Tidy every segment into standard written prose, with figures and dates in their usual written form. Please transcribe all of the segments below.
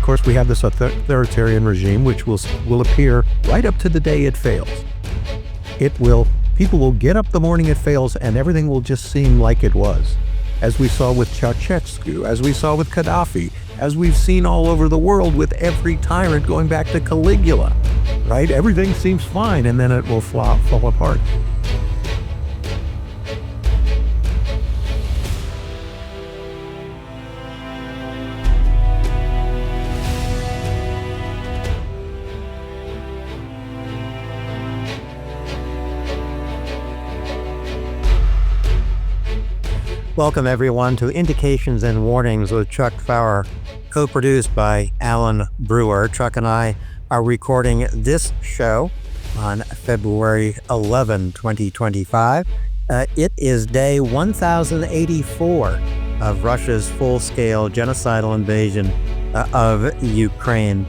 of course, we have this authoritarian regime, which will appear right up to the day it fails. People will get up the morning it fails, and everything will just seem like it was. As we saw with Ceausescu, as we saw with Gaddafi, as we've seen all over the world with every tyrant going back to Caligula, right? Everything seems fine, and then it will fall apart. Welcome, everyone, to Indications and Warnings with Chuck Faurer, co-produced by Alan Brewer. Chuck and I are recording this show on February 11, 2025. It is day 1084 of Russia's full-scale genocidal invasion of Ukraine.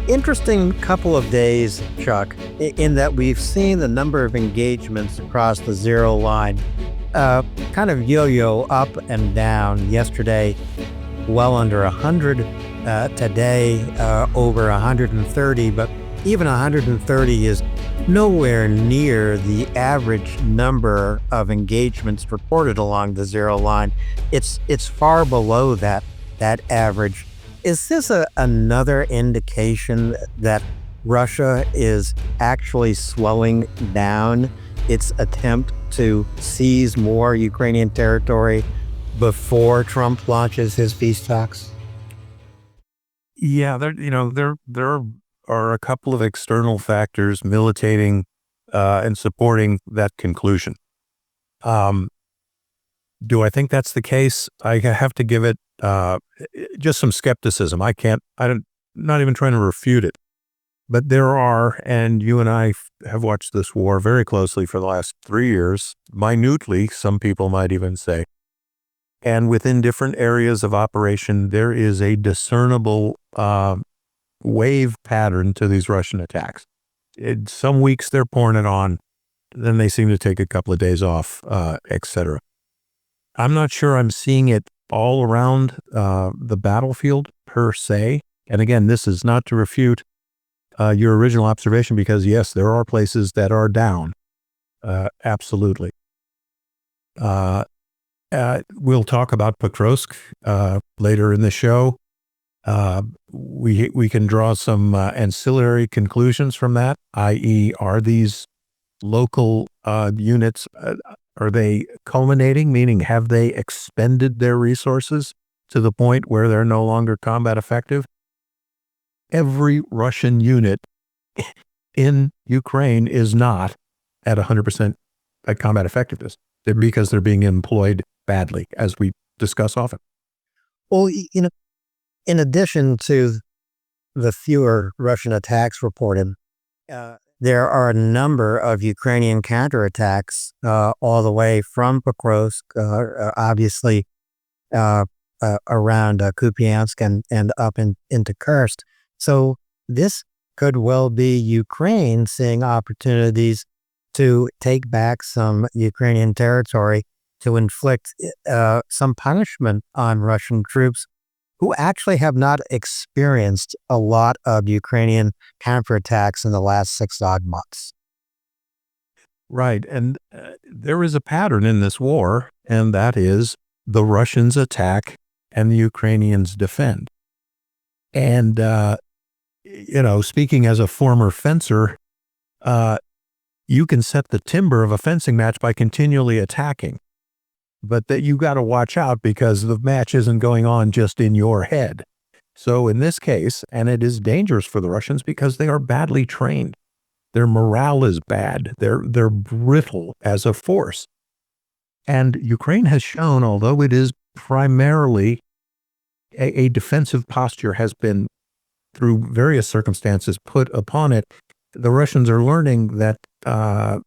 Interesting couple of days, Chuck, in that we've seen the number of engagements across the zero line kind of yo-yo up and down. Yesterday, well under 100. Today, over 130. But even 130 is nowhere near the average number of engagements reported along the zero line. It's far below that average. Is this another indication that Russia is actually slowing down its attempt to seize more Ukrainian territory before Trump launches his peace talks? Yeah, there are a couple of external factors militating and supporting that conclusion. Do I think that's the case? I have to give it just some skepticism. I'm not even trying to refute it. But there are, and you and I have watched this war very closely for the last 3 years, minutely, some people might even say. And within different areas of operation, there is a discernible wave pattern to these Russian attacks. Some weeks they're pouring it on, then they seem to take a couple of days off, etc. I'm not sure I'm seeing it all around the battlefield per se. And again, this is not to refute your original observation, because yes, there are places that are down. Absolutely. We'll talk about Pokrovsk later in the show. We can draw some ancillary conclusions from that, i.e., are these local units, are they culminating, meaning have they expended their resources to the point where they're no longer combat effective? Every Russian unit in Ukraine is not at 100% at combat effectiveness because they're being employed badly, as we discuss often. Well, in addition to the fewer Russian attacks reported, there are a number of Ukrainian counterattacks all the way from Pokrovsk, obviously around Kupiansk and up into Kursk. So this could well be Ukraine seeing opportunities to take back some Ukrainian territory, to inflict some punishment on Russian troops who actually have not experienced a lot of Ukrainian counterattacks in the last 6 odd months. Right. And there is a pattern in this war, and that is the Russians attack and the Ukrainians defend. And, speaking as a former fencer, you can set the timber of a fencing match by continually attacking. But that you got to watch out, because the match isn't going on just in your head. So in this case, and it is dangerous for the Russians because they are badly trained. Their morale is bad. They're brittle as a force. And Ukraine has shown, although it is primarily a defensive posture has been, through various circumstances, put upon it, the Russians are learning that the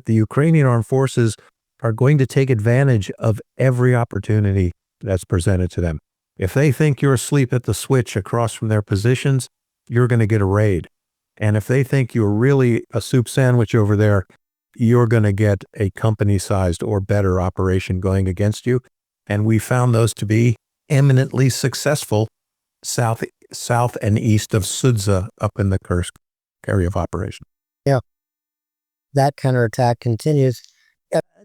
Ukrainian armed forces are going to take advantage of every opportunity that's presented to them. If they think you're asleep at the switch across from their positions, you're going to get a raid. And if they think you're really a soup sandwich over there, you're going to get a company-sized or better operation going against you. And we found those to be eminently successful south and east of Sudza up in the Kursk area of operation. Yeah, that counterattack continues.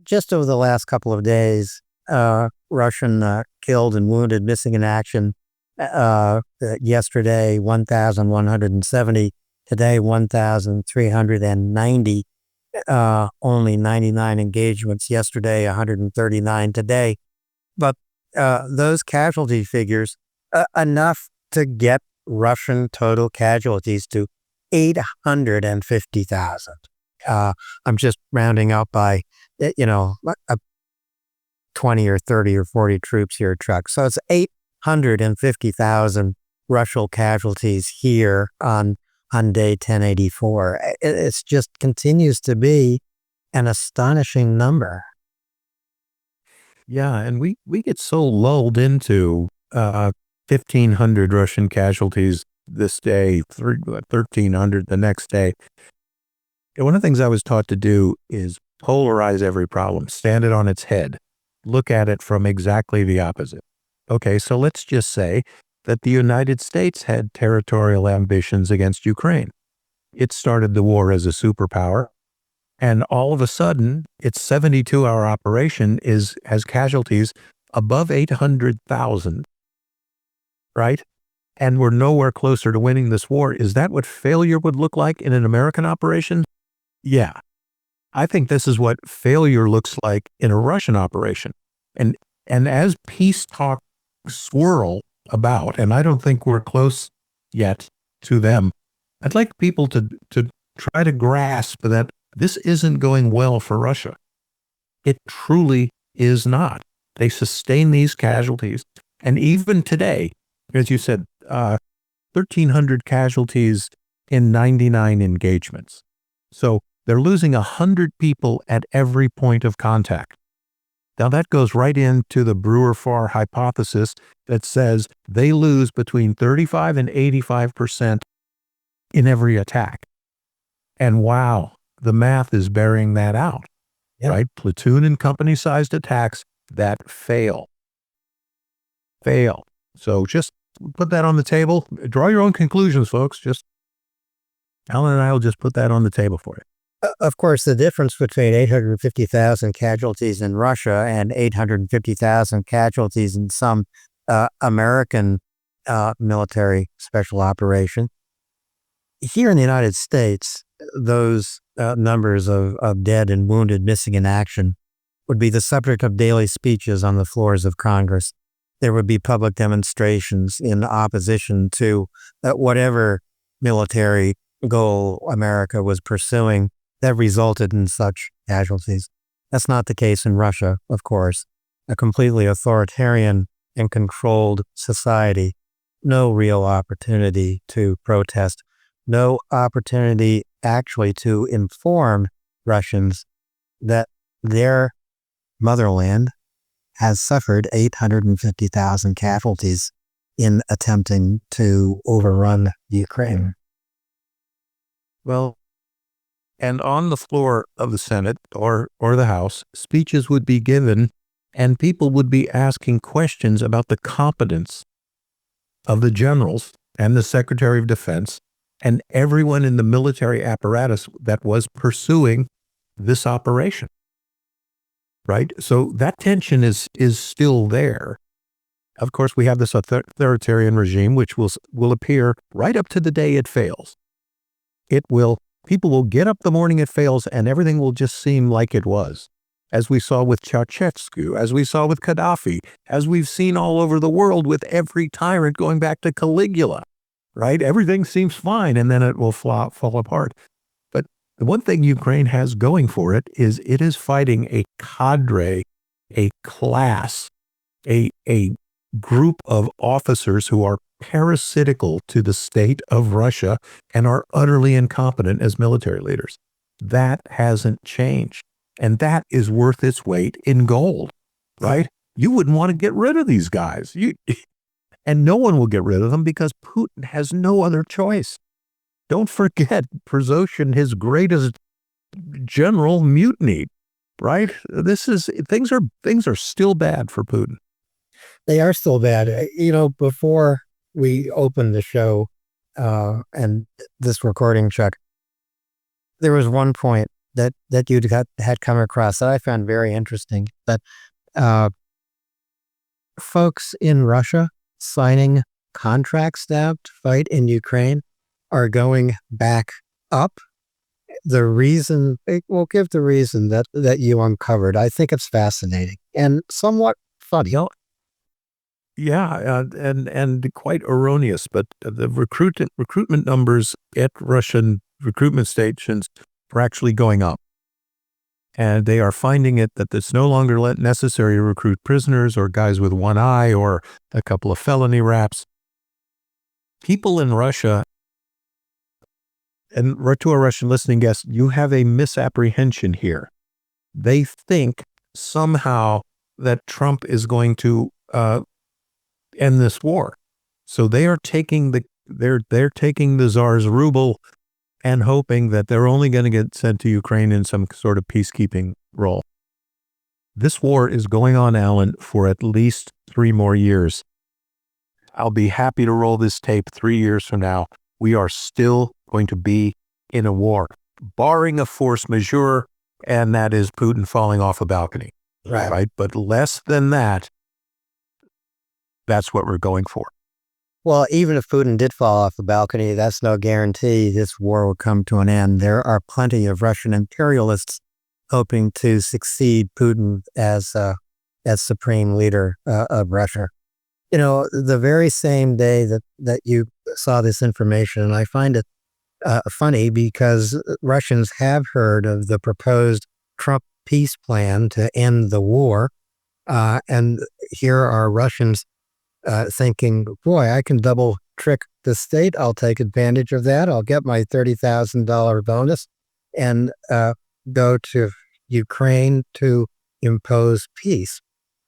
Just over the last couple of days, Russian killed and wounded, missing in action. Yesterday, 1,170. Today, 1,390. Only 99 engagements. Yesterday, 139 today. But those casualty figures, enough to get Russian total casualties to 850,000. I'm just rounding up by, 20 or 30 or 40 troops here, Chuck. So it's 850,000 Russian casualties here on day 1084. It just continues to be an astonishing number. Yeah, and we get so lulled into 1,500 Russian casualties this day, 1,300 the next day. And one of the things I was taught to do is polarize every problem, stand it on its head, look at it from exactly the opposite. Okay, so let's just say that the United States had territorial ambitions against Ukraine. It started the war as a superpower, and all of a sudden, its 72-hour operation has casualties above 800,000, right? And we're nowhere closer to winning this war. Is that what failure would look like in an American operation? Yeah. I think this is what failure looks like in a Russian operation. And as peace talk swirl about, and I don't think we're close yet to them, I'd like people to try to grasp that this isn't going well for Russia. It truly is not. They sustain these casualties. And even today, as you said, 1,300 casualties in 99 engagements. So they're losing 100 people at every point of contact. Now that goes right into the Brewer-Farr hypothesis that says they lose between 35 and 85% in every attack. And wow, the math is bearing that out, right? Platoon and company-sized attacks that fail. So just put that on the table. Draw your own conclusions, folks. Alan and I will just put that on the table for you. Of course, the difference between 850,000 casualties in Russia and 850,000 casualties in some American military special operation. Here in the United States, those numbers of dead and wounded missing in action would be the subject of daily speeches on the floors of Congress. There would be public demonstrations in opposition to whatever military goal America was pursuing that resulted in such casualties. That's not the case in Russia, of course. A completely authoritarian and controlled society. No real opportunity to protest. No opportunity actually to inform Russians that their motherland has suffered 850,000 casualties in attempting to overrun Ukraine. Well, and on the floor of the Senate or the House, speeches would be given and people would be asking questions about the competence of the generals and the Secretary of Defense and everyone in the military apparatus that was pursuing this operation. Right? So that tension is still there. Of course, we have this authoritarian regime, which will appear right up to the day it fails. People will get up the morning it fails, and everything will just seem like it was, as we saw with Ceausescu, as we saw with Gaddafi, as we've seen all over the world with every tyrant going back to Caligula, right? Everything seems fine, and then it will fall apart. But the one thing Ukraine has going for it is fighting a cadre, a class, a group of officers who are parasitical to the state of Russia and are utterly incompetent as military leaders. That hasn't changed. And that is worth its weight in gold, right? You wouldn't want to get rid of these guys. And no one will get rid of them because Putin has no other choice. Don't forget, Prigozhin, his greatest general, mutinied, right? Things are still bad for Putin. They are still bad. Before we opened the show and this recording, Chuck, there was one point that had come across that I found very interesting, that folks in Russia signing contracts now to fight in Ukraine are going back up. The reason, we'll give the reason that you uncovered. I think it's fascinating and somewhat funny. Yeah, and quite erroneous, but the recruitment numbers at Russian recruitment stations are actually going up. And they are finding that it's no longer necessary to recruit prisoners or guys with one eye or a couple of felony raps. People in Russia, and to our Russian listening guests, you have a misapprehension here. They think somehow that Trump is going to end this war. So they are taking they're taking the Tsar's ruble and hoping that they're only going to get sent to Ukraine in some sort of peacekeeping role. This war is going on, Alan, for at least 3 more years. I'll be happy to roll this tape 3 years from now. We are still going to be in a war, barring a force majeure, and that is Putin falling off a balcony. Right? But less than that, that's what we're going for. Well, even if Putin did fall off the balcony, that's no guarantee this war will come to an end. There are plenty of Russian imperialists hoping to succeed Putin as supreme leader of Russia. You know, the very same day that you saw this information, and I find it funny because Russians have heard of the proposed Trump peace plan to end the war, and here are Russians thinking, boy, I can double trick the state. I'll take advantage of that. I'll get my $30,000 bonus and go to Ukraine to impose peace.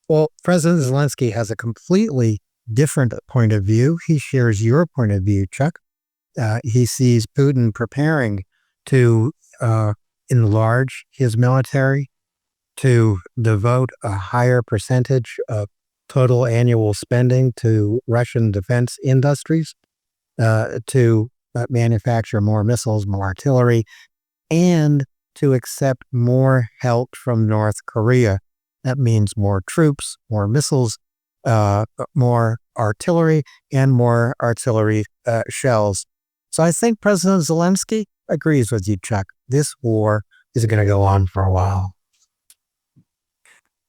Well, President Zelensky has a completely different point of view. He shares your point of view, Chuck. He sees Putin preparing to enlarge his military, to devote a higher percentage of total annual spending to Russian defense industries, to manufacture more missiles, more artillery, and to accept more help from North Korea. That means more troops, more missiles, more artillery, and more artillery shells. So I think President Zelensky agrees with you, Chuck. This war is going to go on for a while.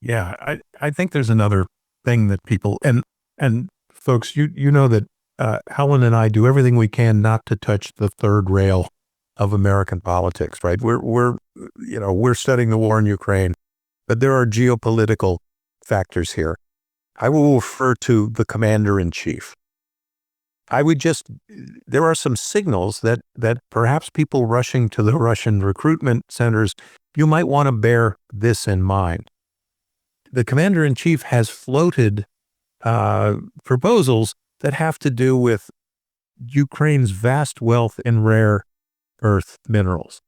Yeah, I think there's another thing that people, and folks, you know that Helen and I do everything we can not to touch the third rail of American politics, right? We're studying the war in Ukraine, but there are geopolitical factors here. I will refer to the commander-in-chief. There are some signals that perhaps people rushing to the Russian recruitment centers, you might want to bear this in mind. The commander-in-chief has floated proposals that have to do with Ukraine's vast wealth in rare earth minerals.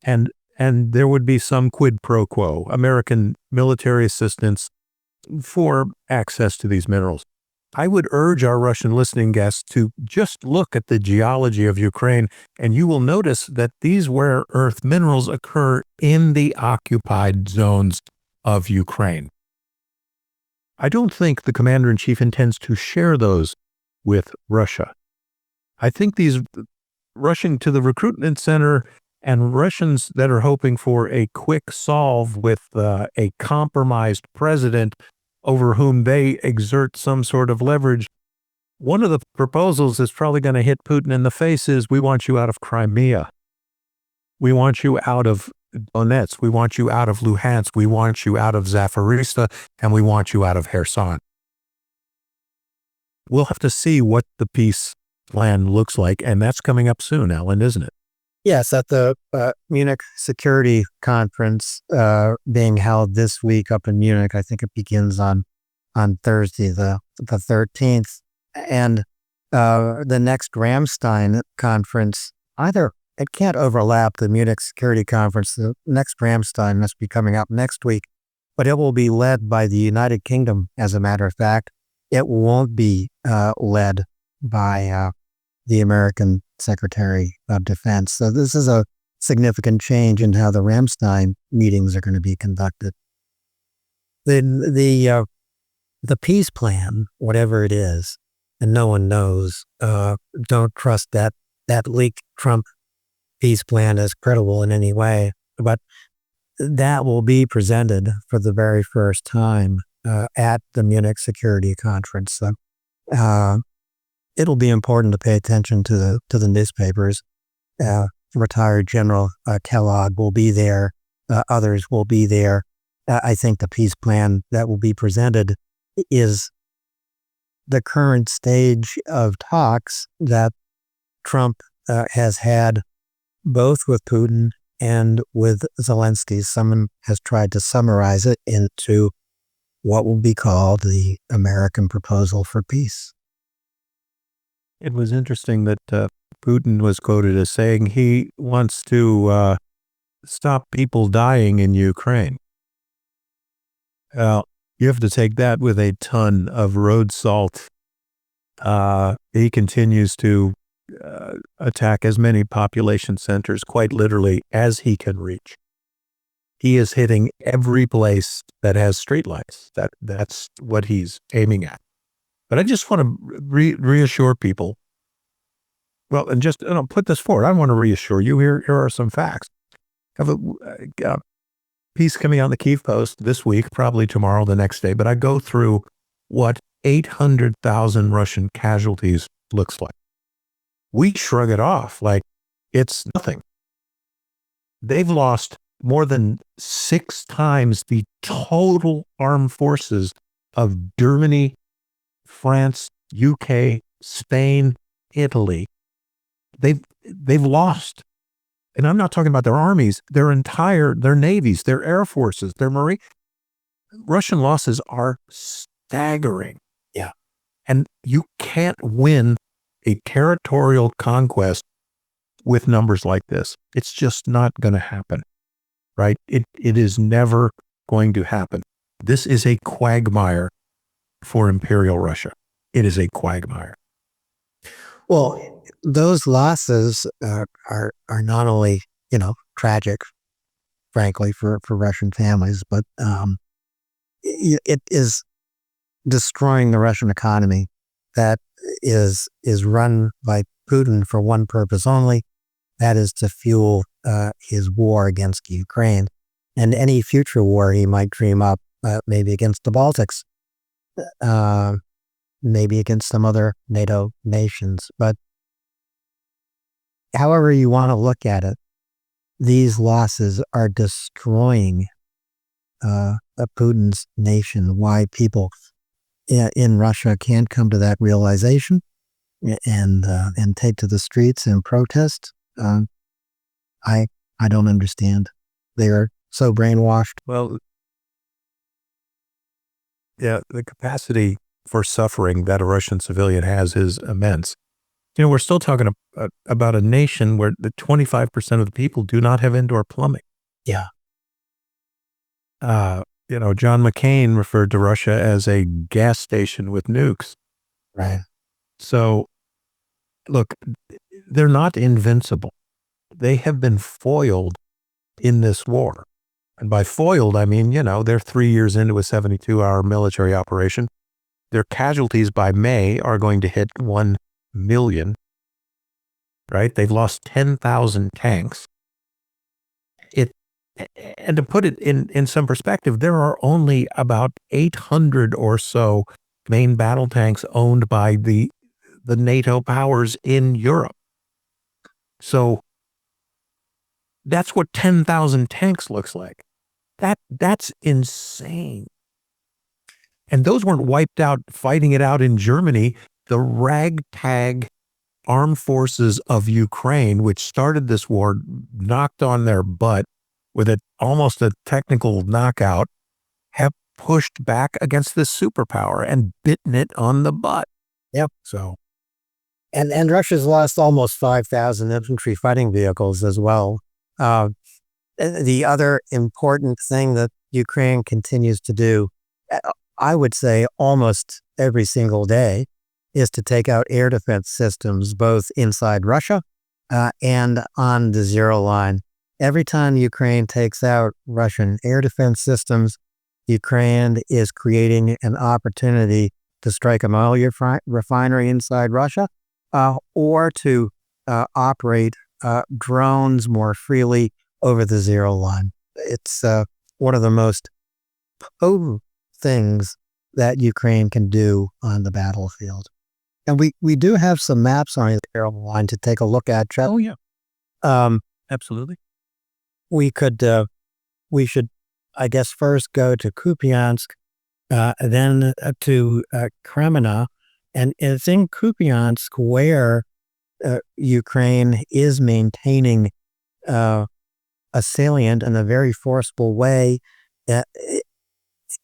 And there would be some quid pro quo, American military assistance for access to these minerals. I would urge our Russian listening guests to just look at the geology of Ukraine, and you will notice that these rare earth minerals occur in the occupied zones of Ukraine. I don't think the commander-in-chief intends to share those with Russia. I think these rushing to the recruitment center and Russians that are hoping for a quick solve with a compromised president over whom they exert some sort of leverage, one of the proposals that's probably going to hit Putin in the face is, we want you out of Crimea. We want you out of Donetsk. We want you out of Luhansk. We want you out of Zaporizhzhia, and we want you out of Kherson. We'll have to see what the peace plan looks like, and that's coming up soon, Alan, isn't it? Yes, at the Munich Security Conference being held this week up in Munich. I think it begins on Thursday, the 13th. And the next Ramstein conference, it can't overlap the Munich Security Conference. The next Ramstein must be coming up next week, but it will be led by the United Kingdom, as a matter of fact. it won't be led by the American Secretary of Defense. So this is a significant change in how the Ramstein meetings are going to be conducted. The peace plan, whatever it is, and no one knows, don't trust that leaked Trump peace plan as credible in any way, but that will be presented for the very first time at the Munich Security Conference. So it'll be important to pay attention to the newspapers. Retired General Kellogg will be there. Others will be there. I think the peace plan that will be presented is the current stage of talks that Trump has had both with Putin and with Zelensky. Someone has tried to summarize it into what will be called the American proposal for peace. It was interesting that Putin was quoted as saying he wants to stop people dying in Ukraine. Well, you have to take that with a ton of road salt. He continues to attack as many population centers, quite literally, as he can reach. He is hitting every place that has streetlights. That's what he's aiming at. But I just want to reassure people. Well, and just put this forward. I want to reassure you. Here are some facts. I have a piece coming out in the Kyiv Post this week, probably tomorrow, the next day. But I go through what 800,000 Russian casualties looks like. We shrug it off like it's nothing. They've lost more than 6 times the total armed forces of Germany, France, UK, Spain, Italy. They've lost. And I'm not talking about their armies, their navies, their air forces, their marine. Russian losses are staggering. Yeah. And you can't win a territorial conquest with numbers like this. It's just not going to happen, right? It is never going to happen. This is a quagmire for Imperial Russia. It is a quagmire. Well, those losses are not only, tragic, frankly, for Russian families, but it is destroying the Russian economy that is run by Putin for one purpose only, that is to fuel his war against Ukraine and any future war he might dream up, maybe against the Baltics, maybe against some other NATO nations. But however you want to look at it, these losses are destroying Putin's nation. Why people in Russia can't come to that realization and take to the streets and protest, I don't understand. They are so brainwashed. Well, yeah, the capacity for suffering that a Russian civilian has is immense. We're still talking about a nation where the 25% of the people do not have indoor plumbing. Yeah. John McCain referred to Russia as a gas station with nukes. Right. So, look, they're not invincible. They have been foiled in this war. And by foiled, I mean, they're 3 years into a 72-hour military operation. Their casualties by May are going to hit 1 million, right? They've lost 10,000 tanks. And to put it in some perspective, there are only about 800 or so main battle tanks owned by the NATO powers in Europe. So that's what 10,000 tanks looks like. That's insane. And those weren't wiped out fighting it out in Germany. The ragtag armed forces of Ukraine, which started this war, knocked on their butt with almost a technical knockout, have pushed back against this superpower and bitten it on the butt. Yep. So, and Russia's lost almost 5,000 infantry fighting vehicles as well. The other important thing that Ukraine continues to do, I would say almost every single day is to take out air defense systems, both inside Russia and on the zero line. Every time Ukraine takes out Russian air defense systems, Ukraine is creating an opportunity to strike an oil refinery inside Russia or to operate drones more freely over the zero line. It's one of the most potent things that Ukraine can do on the battlefield. And we do have some maps on the zero line to take a look at, Chet. Oh, yeah. Absolutely. We should, I guess, first go to Kupiansk, then to Kreminna, and it's in Kupiansk where Ukraine is maintaining a salient in a very forceful way.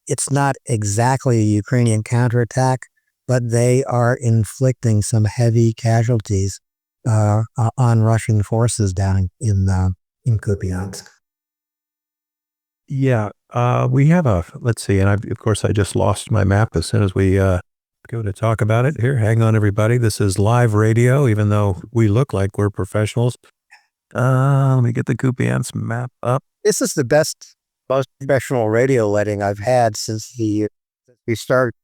It's not exactly a Ukrainian counterattack, but they are inflicting some heavy casualties on Russian forces down in Kupiansk. Yeah, we have let's see, and of course I just lost my map as soon as we go to talk about it. Here, hang on everybody. This is live radio, even though we look like we're professionals. Let me get the Kupiansk map up. This is the most professional radio letting I've had since we started.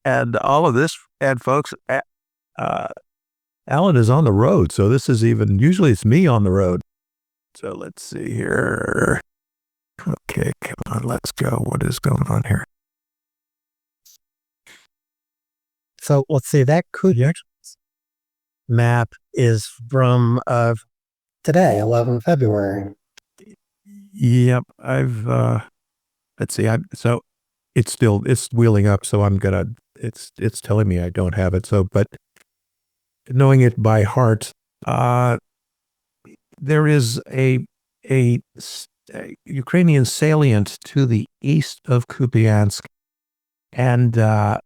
And all of this, and folks, Alan is on the road, so this is usually it's me on the road. So let's see here. Okay, come on, let's go. What is going on here? So let's see, that Kupiansk map is from today, 11 February. Yep, let's see, so it's wheeling up, so it's telling me I don't have it. So, but knowing it by heart, there is a Ukrainian salient to the east of Kupiansk, and the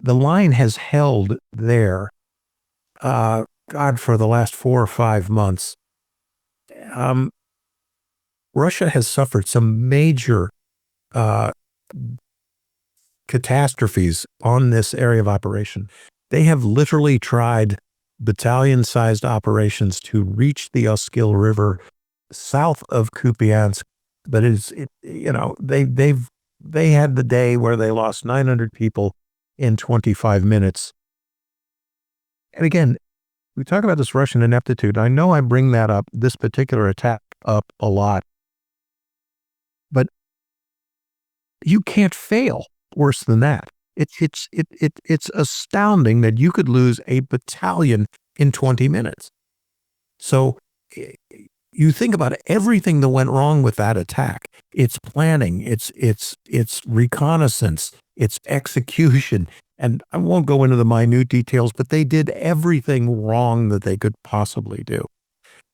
line has held there, for the last 4 or 5 months. Russia has suffered some major catastrophes on this area of operation. They have literally tried battalion-sized operations to reach the Oskil River south of Kupiansk, but they had the day where they lost 900 people in 25 minutes. And again, we talk about this Russian ineptitude. I know I bring this particular attack up a lot, but you can't fail worse than that. It's astounding that you could lose a battalion in 20 minutes. So you think about everything that went wrong with that attack. It's planning, it's reconnaissance, it's execution. And I won't go into the minute details, but they did everything wrong that they could possibly do.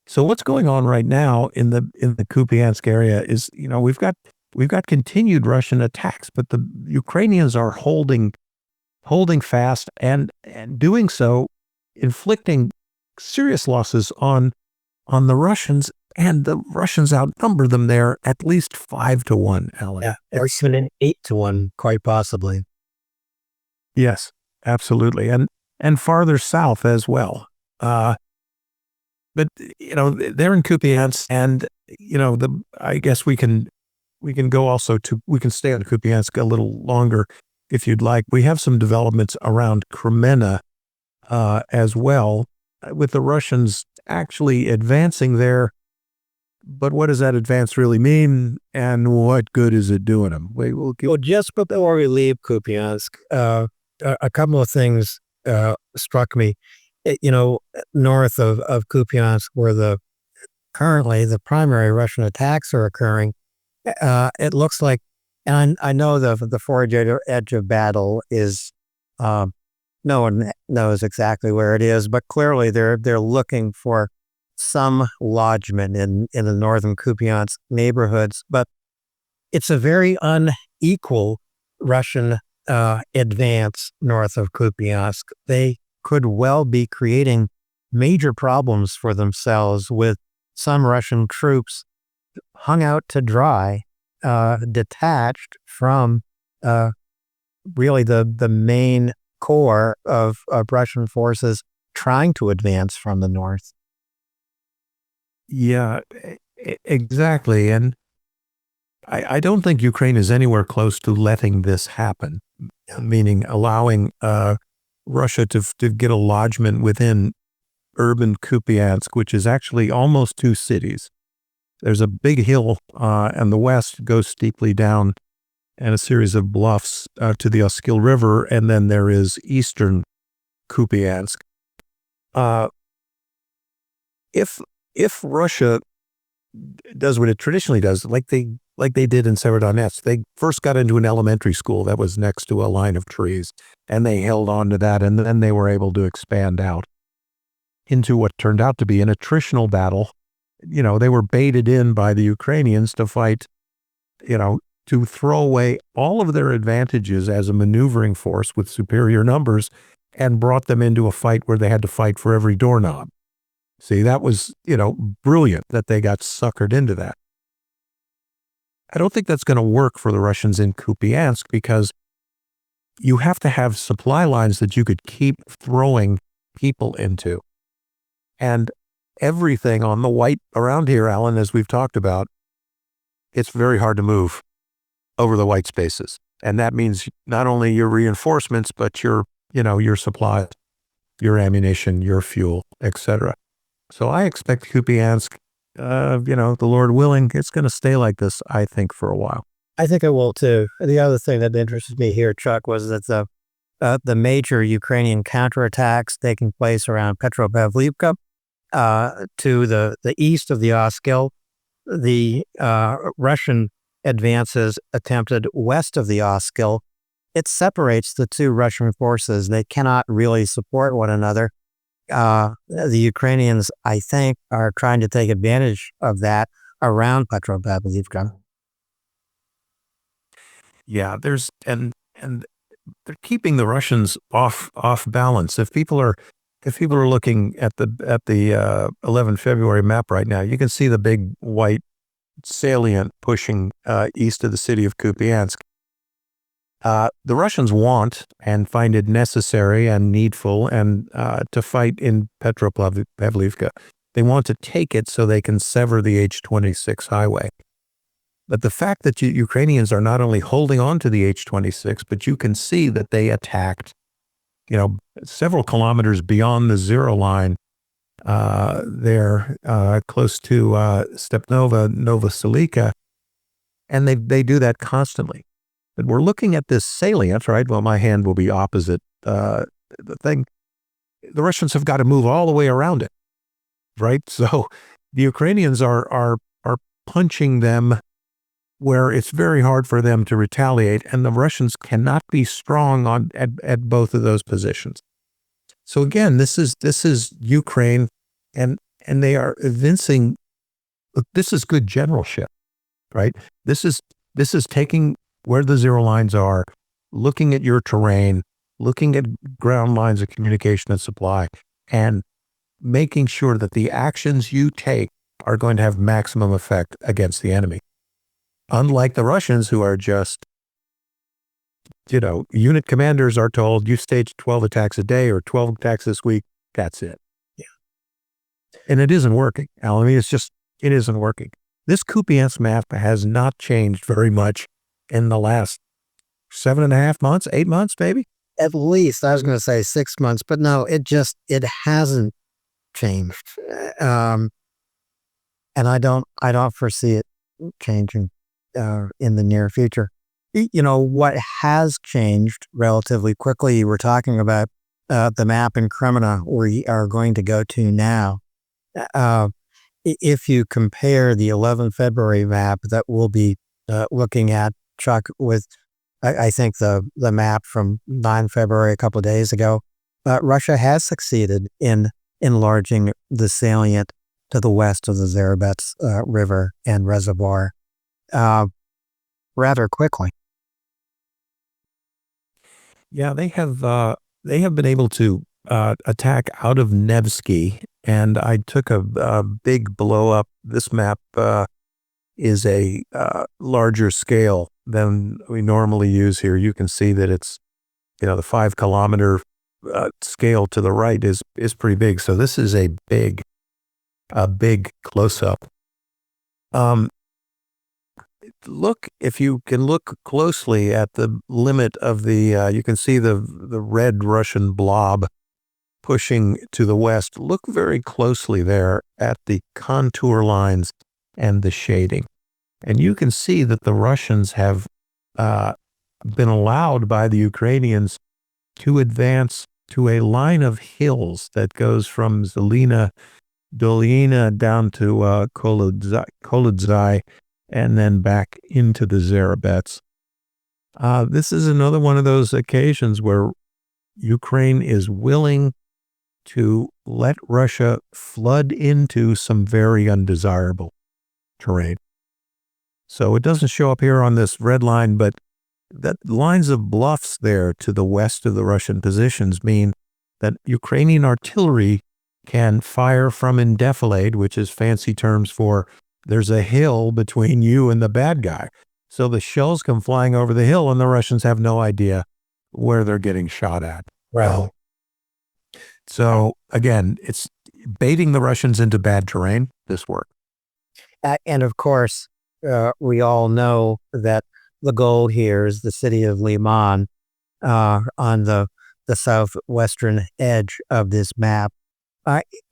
So what's going on right now in the Kupiansk area is, we've got continued Russian attacks, but the Ukrainians are holding fast and doing so, inflicting serious losses on the Russians, and the Russians outnumber them there at least 5-1, Alan. Yeah, or even an 8-1, quite possibly. Yes, absolutely, and farther south as well. But they're in Kupiansk, and I guess we can go also we can stay on Kupiansk a little longer if you'd like. We have some developments around Kreminna as well, with the Russians actually advancing there. But what does that advance really mean, and what good is it doing them? Well, just before we leave Kupiansk, a couple of things struck me. North of Kupiansk, where currently the primary Russian attacks are occurring, it looks like, and I know the forward edge of battle is, no one knows exactly where it is, but clearly they're looking for some lodgment in the northern Kupiansk neighborhoods. But it's a very unequal Russian advance north of Kupiansk. They could well be creating major problems for themselves, with some Russian troops hung out to dry, detached from really the main core of Russian forces trying to advance from the north. Yeah, exactly. And I don't think Ukraine is anywhere close to letting this happen, meaning allowing Russia to get a lodgment within urban Kupiansk, which is actually almost two cities. There's a big hill and the west goes steeply down and a series of bluffs to the Oskil River, and then there is eastern Kupiansk. If Russia does what it traditionally does, like they did in Severodonetsk, they first got into an elementary school that was next to a line of trees, and they held on to that, and then they were able to expand out into what turned out to be an attritional battle. They were baited in by the Ukrainians to fight, to throw away all of their advantages as a maneuvering force with superior numbers and brought them into a fight where they had to fight for every doorknob. See, that was, brilliant that they got suckered into that. I don't think that's going to work for the Russians in Kupiansk because you have to have supply lines that you could keep throwing people into. And everything on the white around here, Alan, as we've talked about, it's very hard to move over the white spaces. And that means not only your reinforcements, but your supplies, your ammunition, your fuel, etc. So I expect Kupiansk, the Lord willing, it's going to stay like this, I think, for a while. I think it will too. The other thing that interested me here, Chuck, was that the major Ukrainian counterattacks taking place around Petropavlivka to the east of the Oskil, the Russian advances attempted west of the Oskil. It separates the two Russian forces. They cannot really support one another. The Ukrainians, I think, are trying to take advantage of that around Petropavlivka. Yeah, and they're keeping the Russians off balance. If people are looking at the 11 February map right now, you can see the big white salient pushing east of the city of Kupiansk. The Russians want and find it necessary and needful and to fight in Petropavlivka. They want to take it so they can sever the H-26 highway. But the fact that Ukrainians are not only holding on to the H-26, but you can see that they attacked, several kilometers beyond the zero line there, close to Stepnova, Novoselika, and they do that constantly. But we're looking at this salient, right? Well, my hand will be opposite the thing. The Russians have got to move all the way around it, right? So the Ukrainians are punching them where it's very hard for them to retaliate, and the Russians cannot be strong at both of those positions. So again, this is Ukraine, and they are evincing. Look, this is good generalship, right? This is taking where the zero lines are, looking at your terrain, looking at ground lines of communication and supply, and making sure that the actions you take are going to have maximum effect against the enemy. Unlike the Russians, who are just, unit commanders are told, you stage 12 attacks a day or 12 attacks this week, that's it. Yeah. And it isn't working, Alan. I mean, it isn't working. This Kupiansk map has not changed very much in the last 7.5 months, 8 months, maybe? At least, I was going to say 6 months, but no, it hasn't changed. And I don't foresee it changing in the near future. What has changed relatively quickly, we're talking about the map in Crimea we are going to go to now. If you compare the 11 February map that we'll be looking at, Chuck, with I think the map from 9 February a couple of days ago, Russia has succeeded in enlarging the salient to the west of the Zarabets River and Reservoir rather quickly. Yeah, they have been able to attack out of Nevsky, and I took a big blow up. This map is a larger scale than we normally use here. You can see that it's, the 5 kilometer scale to the right is pretty big. So this is a big close up. Look, if you can look closely at the limit of the, you can see the red Russian blob pushing to the west. Look very closely there at the contour lines and the shading. And you can see that the Russians have been allowed by the Ukrainians to advance to a line of hills that goes from Zelina Dolina down to Kolodzai and then back into the Zarabets. This is another one of those occasions where Ukraine is willing to let Russia flood into some very undesirable terrain. So it doesn't show up here on this red line, but that lines of bluffs there to the west of the Russian positions mean that Ukrainian artillery can fire from in defilade, which is fancy terms for there's a hill between you and the bad guy. So the shells come flying over the hill and the Russians have no idea where they're getting shot at. Right. So again, it's baiting the Russians into bad terrain. This work. And of course, we all know that the goal here is the city of Liman on the southwestern edge of this map.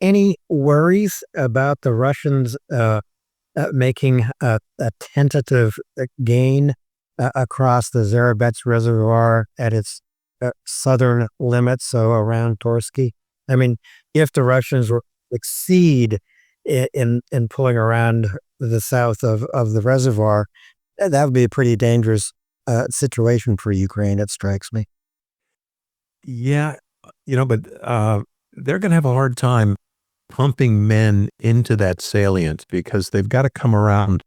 Any worries about the Russians making a tentative gain across the Zarabets Reservoir at its southern limits, so around Torsky? I mean, if the Russians succeed in pulling around the south of the reservoir, that would be a pretty dangerous situation for Ukraine, it strikes me. Yeah, but they're going to have a hard time pumping men into that salient because they've got to come around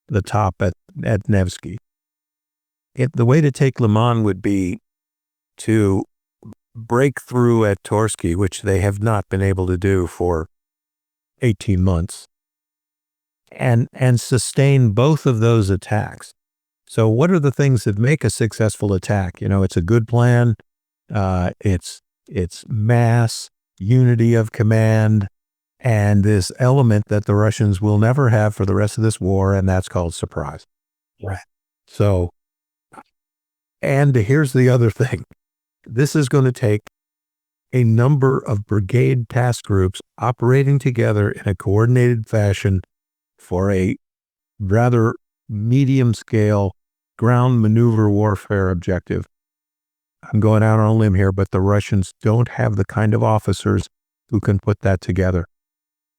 the top at Nevsky. The way to take Liman would be to break through at Torsky, which they have not been able to do for 18 months, and sustain both of those attacks. So what are the things that make a successful attack? It's a good plan. It's mass, unity of command, and this element that the Russians will never have for the rest of this war, and that's called surprise. Right. So, and here's the other thing. This is going to take a number of brigade task groups operating together in a coordinated fashion for a rather medium-scale ground maneuver warfare objective. I'm going out on a limb here, but the Russians don't have the kind of officers who can put that together.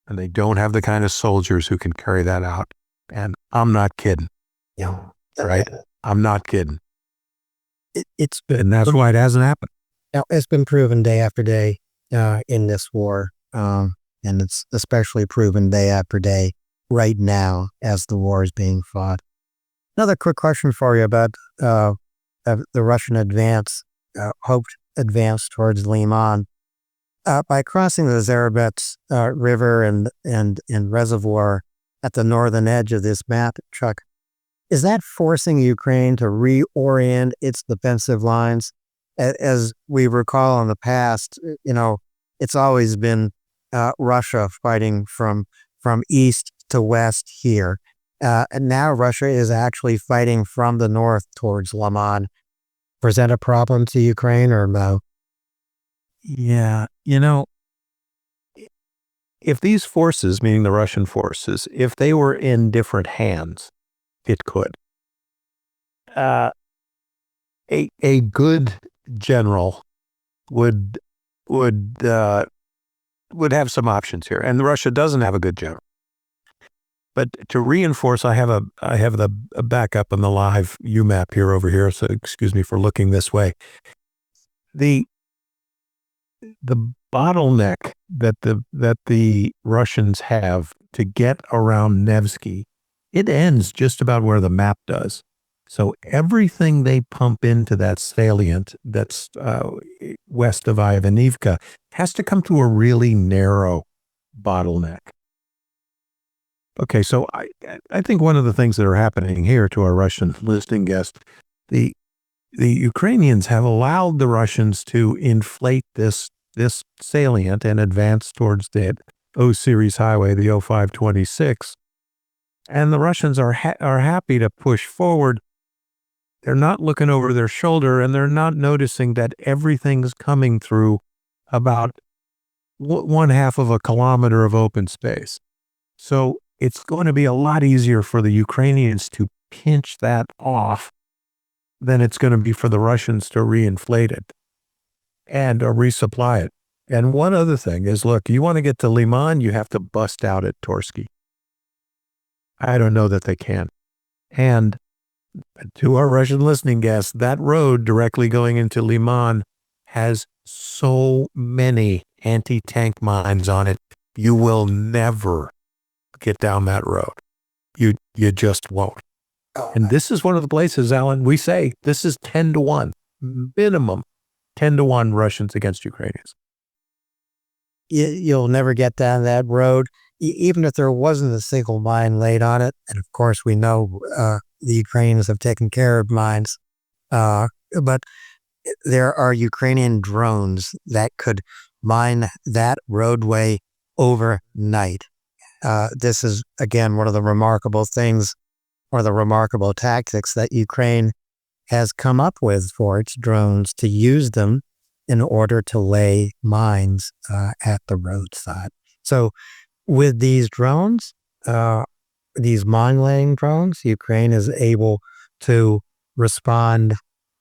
And they don't have the kind of soldiers who can carry that out. And I'm not kidding. Yeah. Right? I'm not kidding. And that's why it hasn't happened. Now, it's been proven day after day in this war. And it's especially proven day after day right now as the war is being fought. Another quick question for you about the Russian advance, hoped advance towards Liman. By crossing the Zarabets River and reservoir at the northern edge of this map, Chuck, is that forcing Ukraine to reorient its defensive lines? As we recall in the past, it's always been Russia fighting from east to west here. And now Russia is actually fighting from the north towards Liman. Present a problem to Ukraine or no? Yeah, if these forces, meaning the Russian forces, if they were in different hands, it could. A good general would have some options here, and Russia doesn't have a good general. But to reinforce, I have a backup on the live UMAP here over here. So excuse me for looking this way. The bottleneck that the Russians have to get around Nevsky, it ends just about where the map does. So everything they pump into that salient that's west of Ivanivka has to come to a really narrow bottleneck. Okay, so I think one of the things that are happening here to our Russian listening guest, the the Ukrainians have allowed the Russians to inflate this salient and advance towards the O series highway, the 0526, and the Russians are happy to push forward. They're not looking over their shoulder, and they're not noticing that everything's coming through about one half of a kilometer of open space. So it's going to be a lot easier for the Ukrainians to pinch that off than it's going to be for the Russians to reinflate it and resupply it. And one other thing is, look, you want to get to Liman, you have to bust out at Torsky. I don't know that they can. And to our Russian listening guests, that road directly going into Liman has so many anti-tank mines on it. You will never get down that road. You just won't. And this is one of the places, Alan, we say this is 10-1, minimum 10-1 Russians against Ukrainians. You'll never get down that road, even if there wasn't a single mine laid on it. And of course, we know the Ukrainians have taken care of mines, but there are Ukrainian drones that could mine that roadway overnight. This is, again, one of the remarkable things or the remarkable tactics that Ukraine has come up with for its drones, to use them in order to lay mines at the roadside. So with these drones, these mine laying drones, Ukraine is able to respond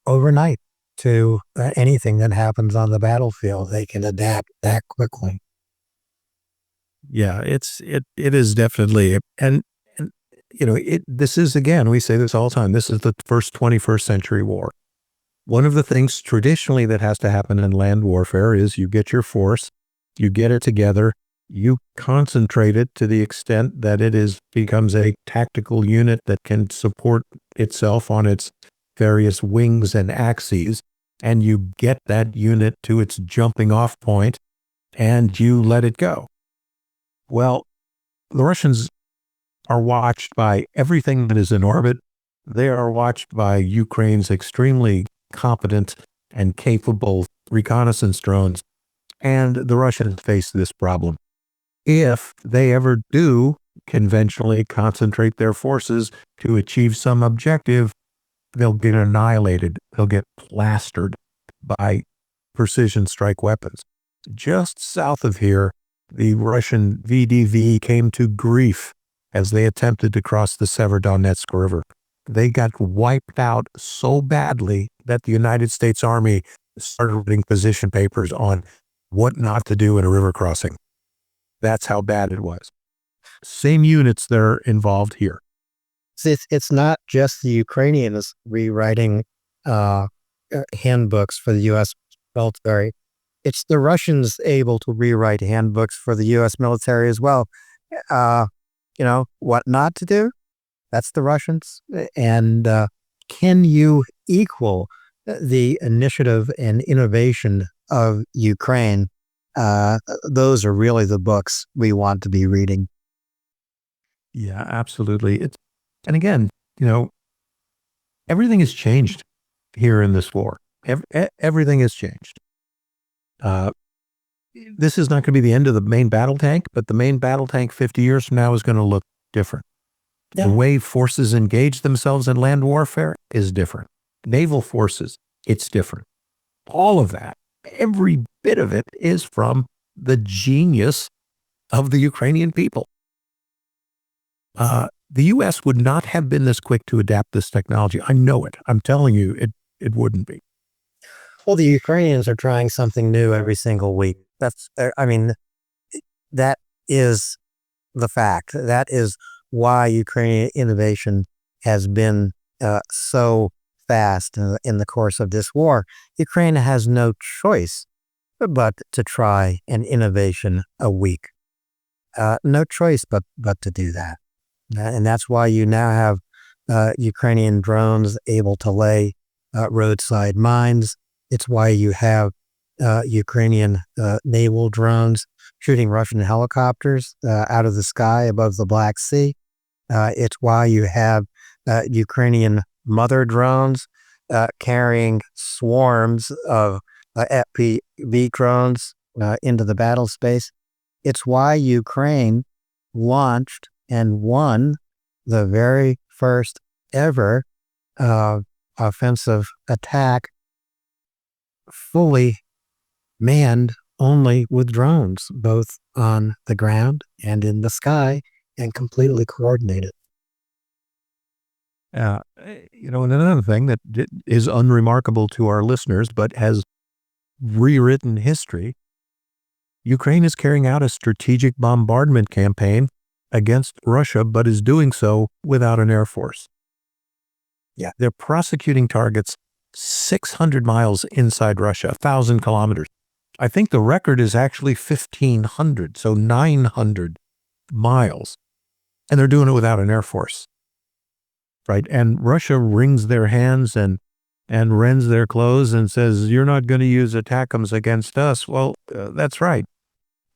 overnight to anything that happens on the battlefield. They can adapt that quickly. Yeah, it is definitely, and this is, again, we say this all the time, this is the first 21st century war. One of the things traditionally that has to happen in land warfare is you get your force, you get it together, you concentrate it to the extent that it becomes a tactical unit that can support itself on its various wings and axes, and you get that unit to its jumping off point and you let it go. Well, the Russians are watched by everything that is in orbit. They are watched by Ukraine's extremely competent and capable reconnaissance drones, and the Russians face this problem. If they ever do conventionally concentrate their forces to achieve some objective, they'll get annihilated. They'll get plastered by precision strike weapons. Just south of here, the Russian VDV came to grief as they attempted to cross the Severodonetsk River. They got wiped out so badly that the United States Army started writing position papers on what not to do in a river crossing. That's how bad it was. Same units that are involved here. It's not just the Ukrainians rewriting handbooks for the U.S. military. It's the Russians able to rewrite handbooks for the U.S. military as well. What not to do? That's the Russians. And can you equal the initiative and innovation of Ukraine? Those are really the books we want to be reading. Yeah, absolutely. And again, everything has changed here in this war. Everything has changed. This is not going to be the end of the main battle tank, but the main battle tank 50 years from now is going to look different. Yeah. The way forces engage themselves in land warfare is different. Naval forces, it's different. All of that, every bit of it is from the genius of the Ukrainian people. The U.S. would not have been this quick to adapt this technology. I know it. I'm telling you, it wouldn't be. Well, the Ukrainians are trying something new every single week. That is the fact. That is why Ukrainian innovation has been so fast in the course of this war. Ukraine has no choice but to try an innovation a week. No choice but to do that. And that's why you now have Ukrainian drones able to lay roadside mines. It's why you have Ukrainian naval drones shooting Russian helicopters out of the sky above the Black Sea. It's why you have Ukrainian mother drones carrying swarms of FPV drones into the battle space. It's why Ukraine launched and won the very first ever offensive attack, fully manned only with drones, both on the ground and in the sky, and completely coordinated. And another thing that is unremarkable to our listeners, but has rewritten history, Ukraine is carrying out a strategic bombardment campaign against Russia, but is doing so without an air force. Yeah. They're prosecuting targets 600 miles inside Russia, 1,000 kilometers. I think the record is actually 1,500, so 900 miles. And they're doing it without an air force. Right? And Russia wrings their hands and rends their clothes and says, you're not going to use ATACMS against us. Well, that's right.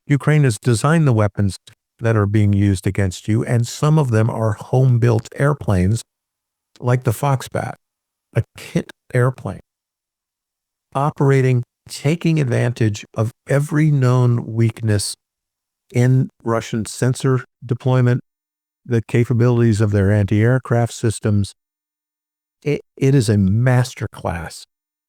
Ukraine has designed the weapons that are being used against you, and some of them are home-built airplanes like the Foxbat, a kit airplane, taking advantage of every known weakness in Russian sensor deployment, the capabilities of their anti-aircraft systems. It is a masterclass.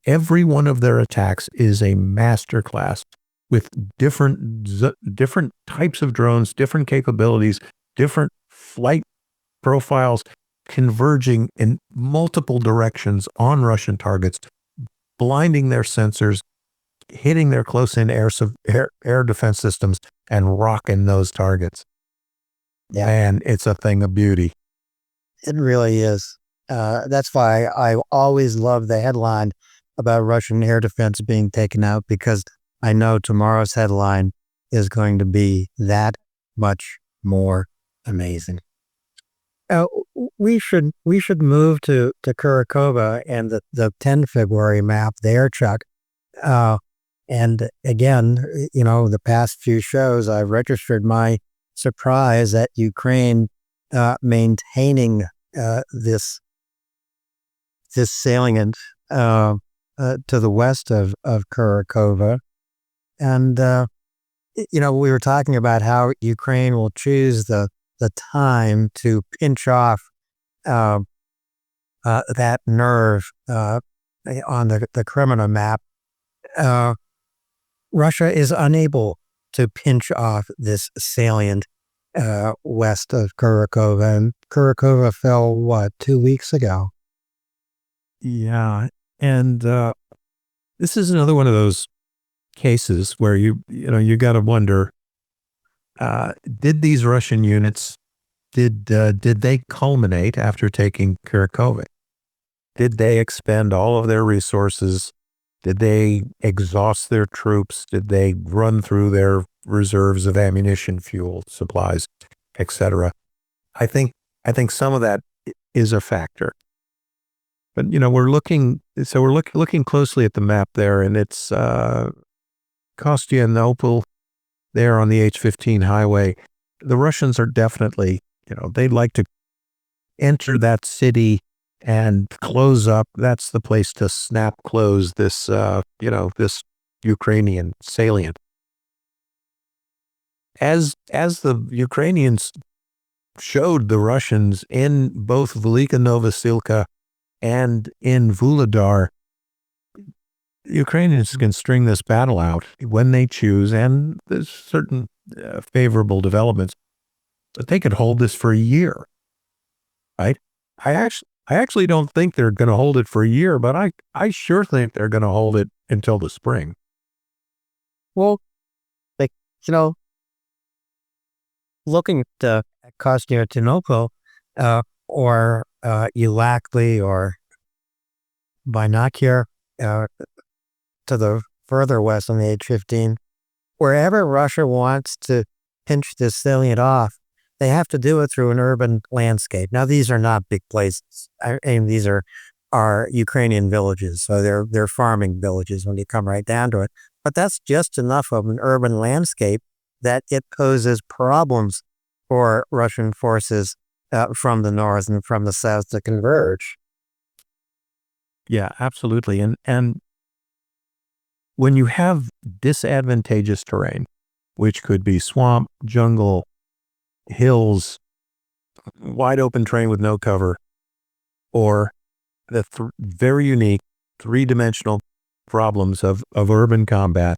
Every one of their attacks is a masterclass with different types of drones, different capabilities, different flight profiles, converging in multiple directions on Russian targets, blinding their sensors, hitting their close-in air defense systems, and rocking those targets. Yeah. And it's a thing of beauty. It really is. That's why I always love the headline about Russian air defense being taken out, because I know tomorrow's headline is going to be that much more amazing. We should move to Kurakova and the 10 February map there, Chuck. And again, the past few shows, I've registered my surprise at Ukraine maintaining this salient to the west of Kurakova. And, we were talking about how Ukraine will choose the time to pinch off that nerve on the Kremlin map. Russia is unable to pinch off this salient west of Kurakova. And Kurakova fell, 2 weeks ago? Yeah. And this is another one of those cases where you got to wonder, did these Russian units, did they culminate after taking Kurakova? Did they expend all of their resources? Did they exhaust their troops? Did they run through their reserves of ammunition, fuel, supplies, etc.? I think some of that is a factor. But we're looking closely at the map there, and it's Kostianopel there on the H-15 highway. The Russians are definitely, they'd like to enter that city and close up. That's the place to snap close this, this Ukrainian salient. As the Ukrainians showed the Russians in both Velika Novosilka and in Vuhledar, Ukrainians can string this battle out when they choose, and there's certain favorable developments, but they could hold this for a year, right? I actually don't think they're going to hold it for a year, but I sure think they're going to hold it until the spring. Well, looking at Constantinople or Eulacli or Binocular to the further west on the H-15, wherever Russia wants to pinch this salient off, they have to do it through an urban landscape. Now, these are not big places. These are Ukrainian villages, so they're farming villages when you come right down to it. But that's just enough of an urban landscape that it poses problems for Russian forces from the north and from the south to converge. Yeah, absolutely. And when you have disadvantageous terrain, which could be swamp, jungle, hills, wide open terrain with no cover, or the very unique three-dimensional problems of urban combat,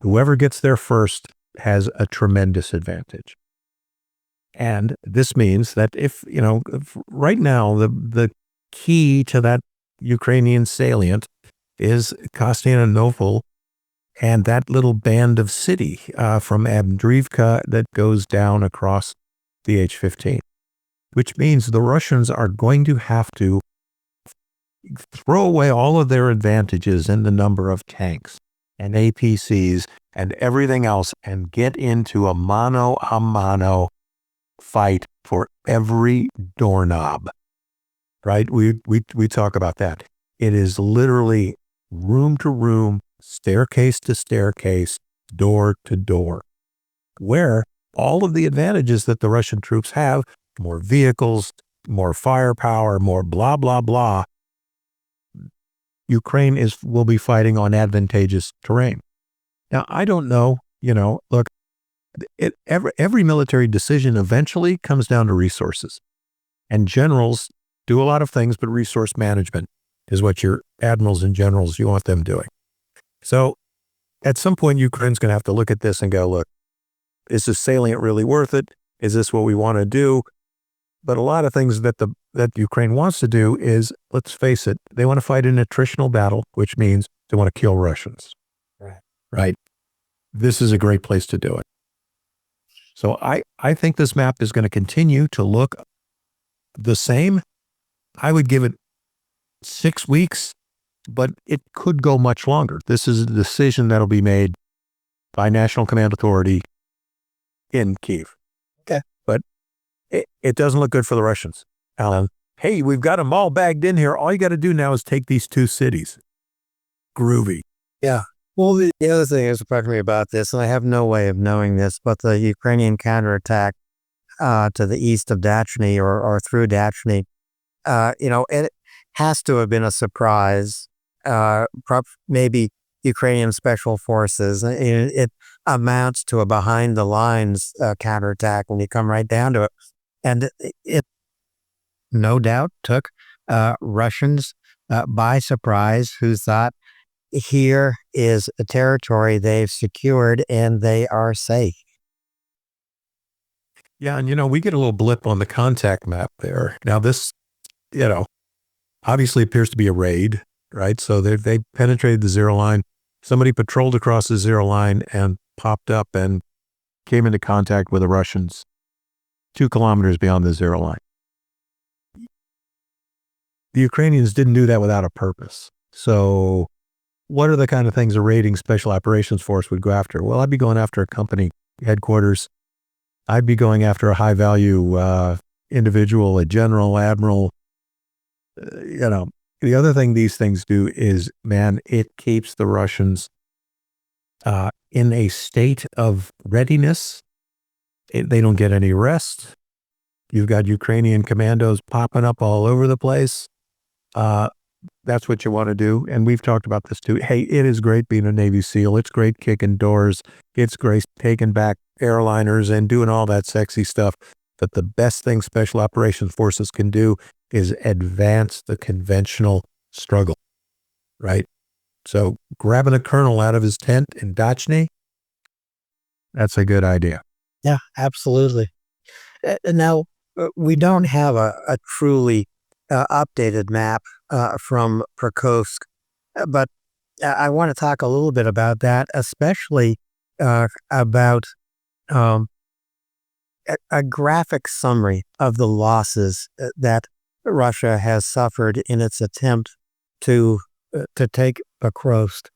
whoever gets there first has a tremendous advantage. And this means that if right now, the key to that Ukrainian salient is Konstantinopol and that little band of city from Abdriivka that goes down across the H-15, which means the Russians are going to have to throw away all of their advantages in the number of tanks and APCs and everything else and get into a mano-a-mano fight for every doorknob, right? We talk about that. It is literally room to room, staircase to staircase, door to door, where all of the advantages that the Russian troops have, more vehicles, more firepower, more blah, blah, blah, Ukraine will be fighting on advantageous terrain. Now, I don't know, look, every military decision eventually comes down to resources. And generals do a lot of things, but resource management is what your admirals and generals, you want them doing. So at some point, Ukraine's going to have to look at this and go, look, is this salient really worth it? Is this what we want to do? But a lot of things that Ukraine wants to do is, let's face it, they want to fight an attritional battle, which means they want to kill Russians. Right? This is a great place to do it. So I think this map is going to continue to look the same. I would give it 6 weeks, but it could go much longer. This is a decision that'll be made by National Command Authority in Kyiv. Okay. But it doesn't look good for the Russians. Alan, hey, we've got them all bagged in here. All you got to do now is take these 2 cities. Groovy. Yeah. Well, the other thing is surprising me about this, and I have no way of knowing this, but the Ukrainian counterattack to the east of Dachny or through Dachny, it has to have been a surprise. Maybe Ukrainian special forces. It amounts to a behind the lines counterattack when you come right down to it. And it no doubt took Russians by surprise, who thought, here is a territory they've secured and they are safe. Yeah, and we get a little blip on the contact map there. Now this, obviously appears to be a raid, right? So they penetrated the zero line. Somebody patrolled across the zero line and popped up and came into contact with the Russians 2 kilometers beyond the zero line. The Ukrainians didn't do that without a purpose. So what are the kind of things a raiding special operations force would go after? Well, I'd be going after a company headquarters. I'd be going after a high value individual, a general, admiral. The other thing these things do is, man, it keeps the Russians in a state of readiness. They don't get any rest. You've got Ukrainian commandos popping up all over the place. That's what you want to do. And we've talked about this too. Hey, it is great being a Navy SEAL. It's great kicking doors. It's great taking back airliners and doing all that sexy stuff. But the best thing special operations forces can do is advance the conventional struggle, right? So grabbing a colonel out of his tent in Dachny, that's a good idea. Yeah, absolutely. Now, we don't have a truly updated map from Pokrovsk, but I want to talk a little bit about that, especially about a graphic summary of the losses that Russia has suffered in its attempt to take Pokrovsk.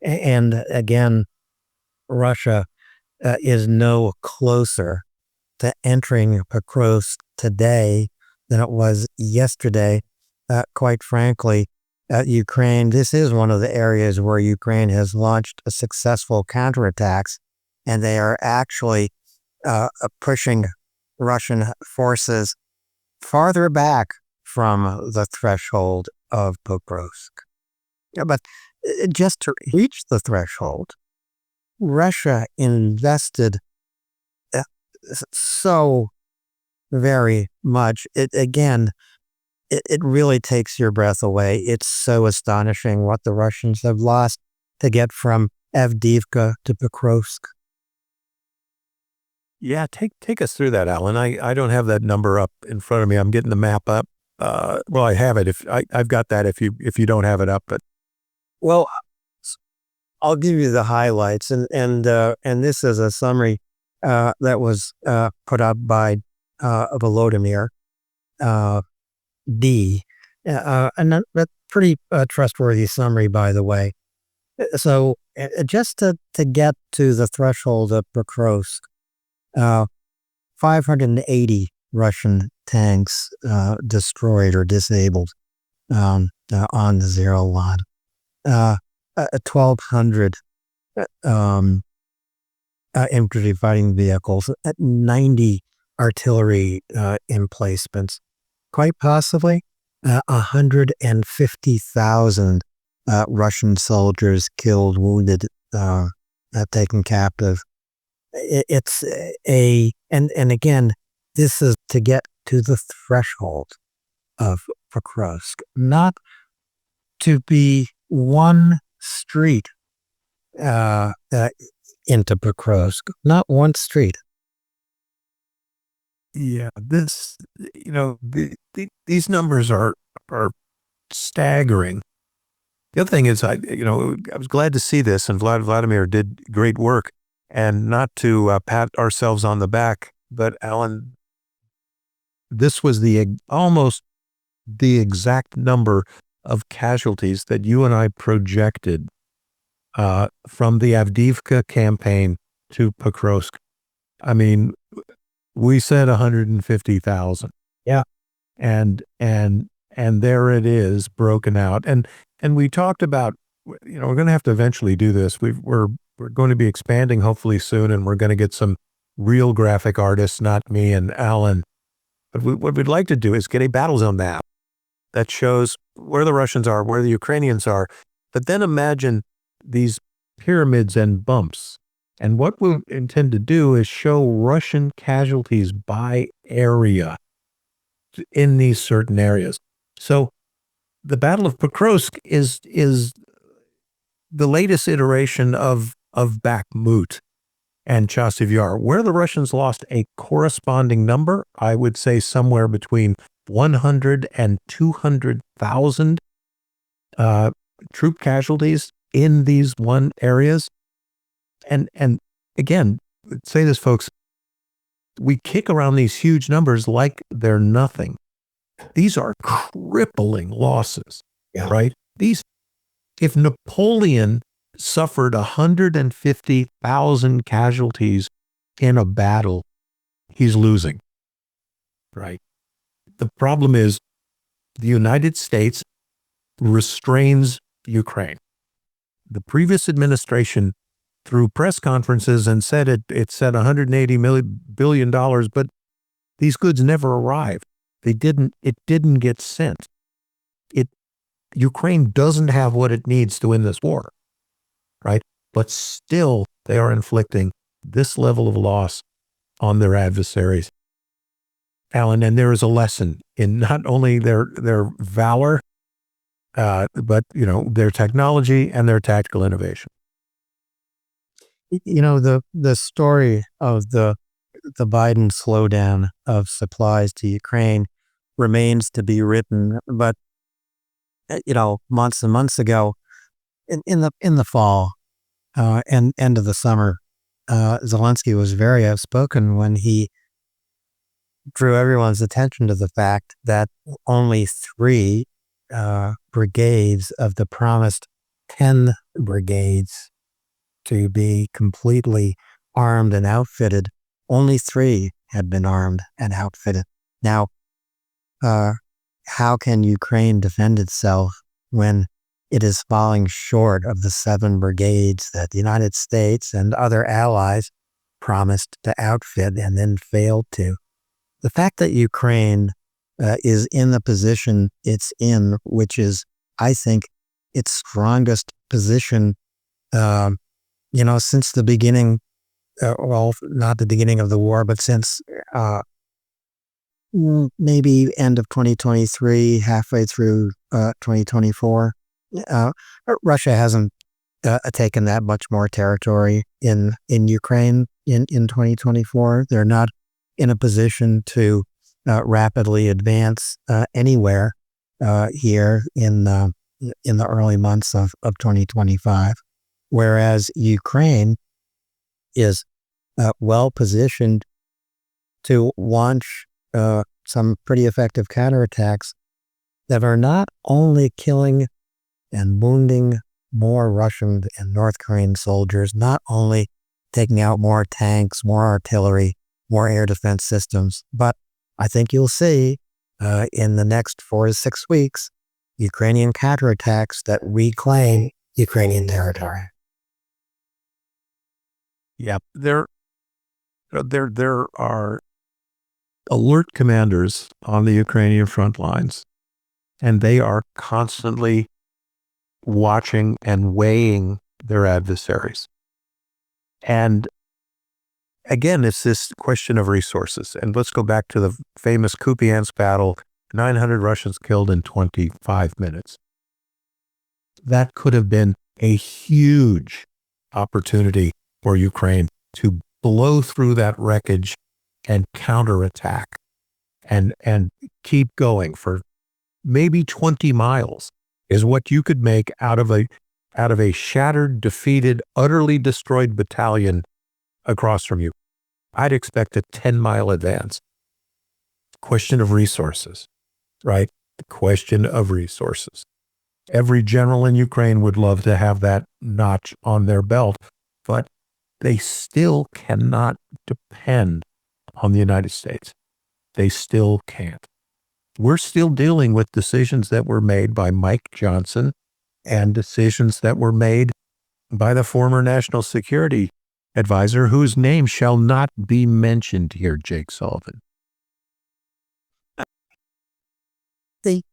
And again, Russia is no closer to entering Pokrovsk today than it was yesterday. Quite frankly, Ukraine, this is one of the areas where Ukraine has launched a successful counterattacks and they are actually pushing Russian forces farther back from the threshold of Pokrovsk. But just to reach the threshold, Russia invested so very much. It really takes your breath away. It's so astonishing what the Russians have lost to get from Avdiivka to Pokrovsk. Yeah, take us through that, Alan. I don't have that number up in front of me. I'm getting the map up. Well, I have it. I've got that. If you don't have it up, but Well, I'll give you the highlights, and this is a summary that was put up by Volodymyr D. And that's pretty trustworthy summary, by the way. So just to get to the threshold of Pokrovsk, 580 Russian tanks destroyed or disabled on the zero line. 1,200 infantry fighting vehicles, 90 artillery emplacements, quite possibly 150,000 Russian soldiers killed, wounded, taken captive. And again, this is to get to the threshold of Pokrovsk, not to be one street into Pokrovsk, not one street. yeah, these numbers are staggering. The other thing is, I was glad to see this, and Vladimir did great work. And not to pat ourselves on the back, but Alan, this was almost the exact number of casualties that you and I projected from the Avdiivka campaign to Pokrovsk. I mean, we said 150,000. Yeah. And there it is, broken out. And we talked about, we're going to have to eventually do this. We're going to be expanding hopefully soon, and we're going to get some real graphic artists, not me and Alan. But what we'd like to do is get a battle zone map that shows where the Russians are, where the Ukrainians are, but then imagine these pyramids and bumps. And what we intend to do is show Russian casualties by area in these certain areas. So the Battle of Pokrovsk is the latest iteration of Bakhmut and Chasiv Yar, where the Russians lost a corresponding number, I would say somewhere between 100 and 200,000 troop casualties in these one areas. And again, say this, folks, we kick around these huge numbers like they're nothing. These are crippling losses, right? If Napoleon suffered 150,000 casualties in a battle, he's losing, right? The problem is the United States restrains Ukraine. The previous administration, through press conferences, and said it said $180 billion, but these goods never arrived. It didn't get sent. Ukraine doesn't have what it needs to win this war, right? But still, they are inflicting this level of loss on their adversaries. Alan, and there is a lesson in not only their valor, but their technology and their tactical innovation. The story of the Biden slowdown of supplies to Ukraine remains to be written, but months and months ago, in the fall and end of the summer, Zelensky was very outspoken when he drew everyone's attention to the fact that only 3 brigades of the promised 10 brigades to be completely armed and outfitted, only 3 had been armed and outfitted. Now, how can Ukraine defend itself when it is falling short of the 7 brigades that the United States and other allies promised to outfit and then failed to. The fact that Ukraine is in the position it's in, which is, I think, its strongest position, since the beginning, well, not the beginning of the war, but since maybe end of 2023, halfway through 2024. Russia hasn't taken that much more territory in Ukraine in 2024. They're not in a position to rapidly advance anywhere here in the early months of 2025, whereas Ukraine is well positioned to launch some pretty effective counterattacks that are not only killing and wounding more Russian and North Korean soldiers, not only taking out more tanks, more artillery, more air defense systems, but I think you'll see in the next 4 to 6 weeks, Ukrainian counterattacks that reclaim Ukrainian territory. Yeah, there are alert commanders on the Ukrainian front lines, and they are constantly watching and weighing their adversaries. And again, it's this question of resources. And let's go back to the famous Kupiansk battle, 900 Russians killed in 25 minutes. That could have been a huge opportunity for Ukraine to blow through that wreckage and counterattack and keep going for maybe 20 miles is what you could make out of a shattered, defeated, utterly destroyed battalion across from you. I'd expect a 10-mile advance. Question of resources, right? The question of resources. Every general in Ukraine would love to have that notch on their belt, but they still cannot depend on the United States. They still can't. We're still dealing with decisions that were made by Mike Johnson and decisions that were made by the former national security advisor, whose name shall not be mentioned here, Jake Sullivan. The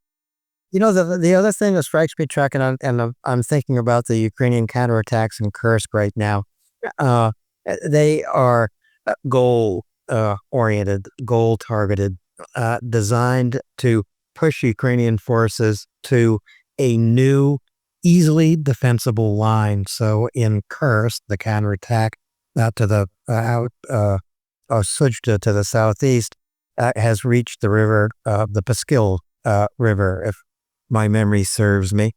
other thing that strikes me, Chuck, and I'm thinking about the Ukrainian counterattacks in Kursk right now. They are goal-oriented, goal-targeted, designed to push Ukrainian forces to a new, easily defensible line. So in Kursk, the counterattack to the Sujta to the southeast has reached the river, the Paskil River, if my memory serves me,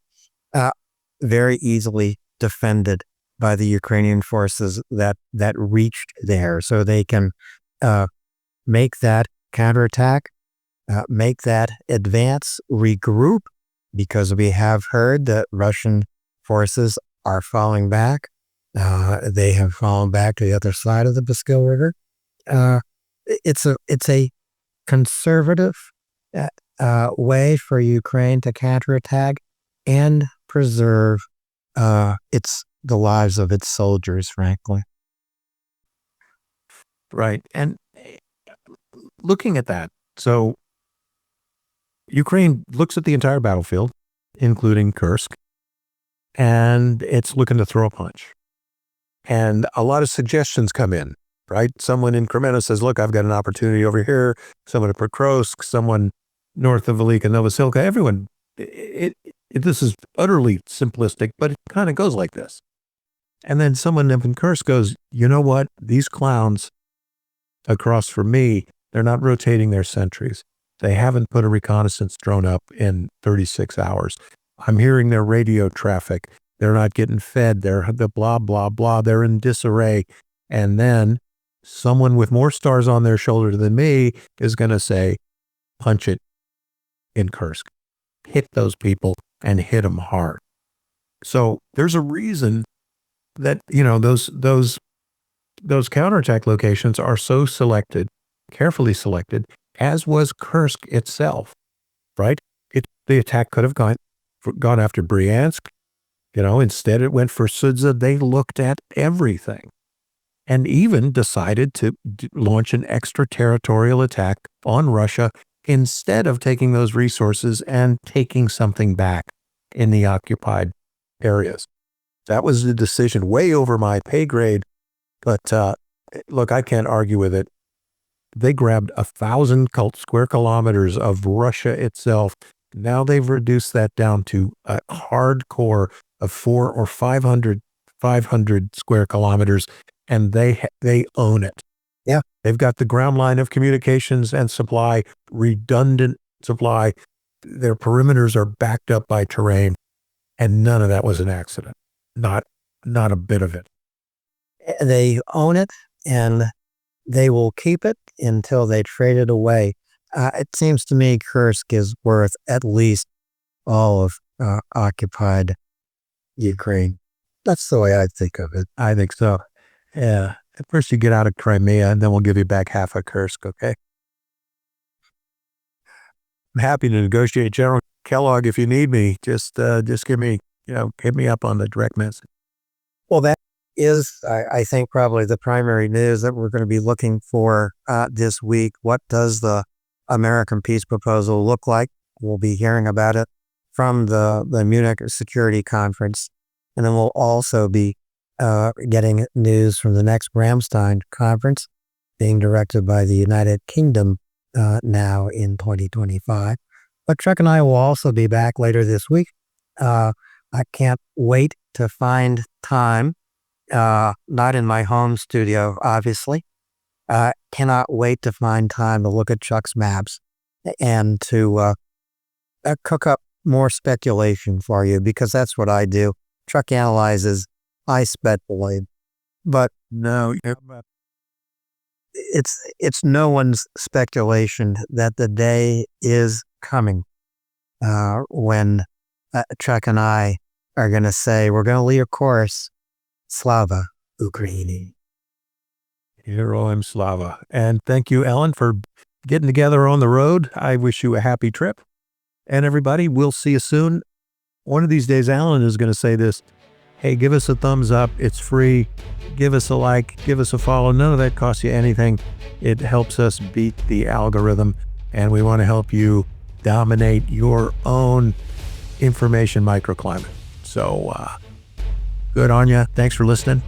very easily defended by the Ukrainian forces that reached there. So they can make that counterattack, make that advance, regroup, because we have heard that Russian forces are falling back. They have fallen back to the other side of the Paskil River. It's a conservative way for Ukraine to counterattack and preserve the lives of its soldiers, frankly. Right. And looking at that, so Ukraine looks at the entire battlefield, including Kursk, and it's looking to throw a punch. And a lot of suggestions come in, right? Someone in Crimea says, look, I've got an opportunity over here. Someone at Pokrovsk, someone north of Velika Novosilka, everyone. This is utterly simplistic, but it kind of goes like this. And then someone up in Kursk goes, you know what? These clowns across from me, they're not rotating their sentries. They haven't put a reconnaissance drone up in 36 hours. I'm hearing their radio traffic. They're not getting fed. They're the blah, blah, blah. They're in disarray. And then someone with more stars on their shoulder than me is going to say, punch it in Kursk. Hit those people and hit them hard. So there's a reason that, those counterattack locations are so selected, carefully selected, as was Kursk itself, right? The attack could have gone after Bryansk, Instead it went for Sudza. They looked at everything and even decided to launch an extraterritorial attack on Russia instead of taking those resources and taking something back in the occupied areas. That was the decision way over my pay grade. But look, I can't argue with it. They grabbed 1,000 square kilometers of Russia itself. Now they've reduced that down to a hardcore of 400 or 500 square kilometers, and they own it. Yeah. They've got the ground line of communications and supply, redundant supply. Their perimeters are backed up by terrain, and none of that was an accident. Not a bit of it. They own it, and they will keep it until they trade it away. It seems to me Kursk is worth at least all of occupied Ukraine. That's the way I think of it. I think so. Yeah. At first you get out of Crimea, and then we'll give you back half of Kursk, okay? I'm happy to negotiate. General Kellogg, if you need me, just give me, hit me up on the direct message. Well, that is, I think, probably the primary news that we're going to be looking for this week. What does the American peace proposal look like? We'll be hearing about it from the Munich Security Conference. And then we'll also be getting news from the next Ramstein Conference being directed by the United Kingdom now in 2025. But Chuck and I will also be back later this week. I can't wait to find time, not in my home studio, obviously. Cannot wait to find time to look at Chuck's maps and to cook up more speculation for you, because that's what I do. Chuck analyzes, I speculate, but no, it's no one's speculation that the day is coming when Chuck and I are going to say, we're going to leave course, Slava Ukraini. Heroim Slava. And thank you, Ellen, for getting together on the road. I wish you a happy trip. And everybody, we'll see you soon. One of these days, Alan is going to say this. Hey, give us a thumbs up. It's free. Give us a like. Give us a follow. None of that costs you anything. It helps us beat the algorithm. And we want to help you dominate your own information microclimate. So good on you. Thanks for listening.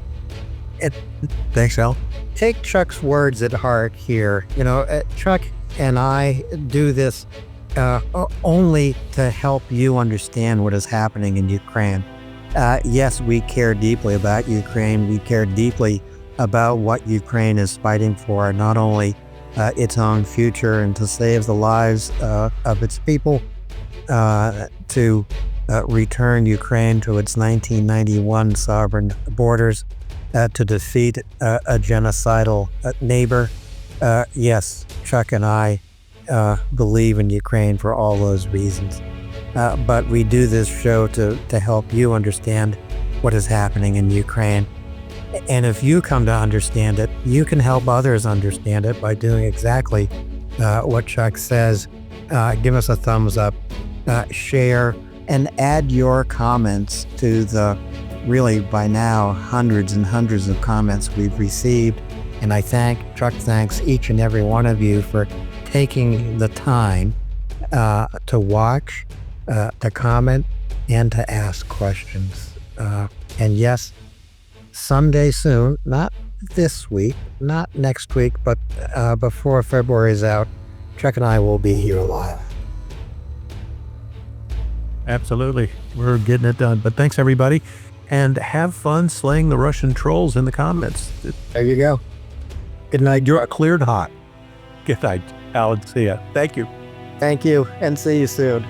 Thanks, Al. Take Chuck's words at heart here. Chuck and I do this only to help you understand what is happening in Ukraine. Yes, we care deeply about Ukraine. We care deeply about what Ukraine is fighting for, not only its own future and to save the lives of its people, to return Ukraine to its 1991 sovereign borders, to defeat a genocidal neighbor. Yes, Chuck and I believe in Ukraine for all those reasons. But we do this show to help you understand what is happening in Ukraine. And if you come to understand it, you can help others understand it by doing exactly what Chuck says. Give us a thumbs up, share, and add your comments to the really by now hundreds and hundreds of comments we've received. And Chuck thanks each and every one of you for taking the time to watch, to comment, and to ask questions. And yes, someday soon, not this week, not next week, but before February is out, Chuck and I will be here live. Absolutely. We're getting it done. But thanks, everybody. And have fun slaying the Russian trolls in the comments. There you go. Good night. You're cleared hot. Good night, Alan. See ya. Thank you. Thank you, and see you soon.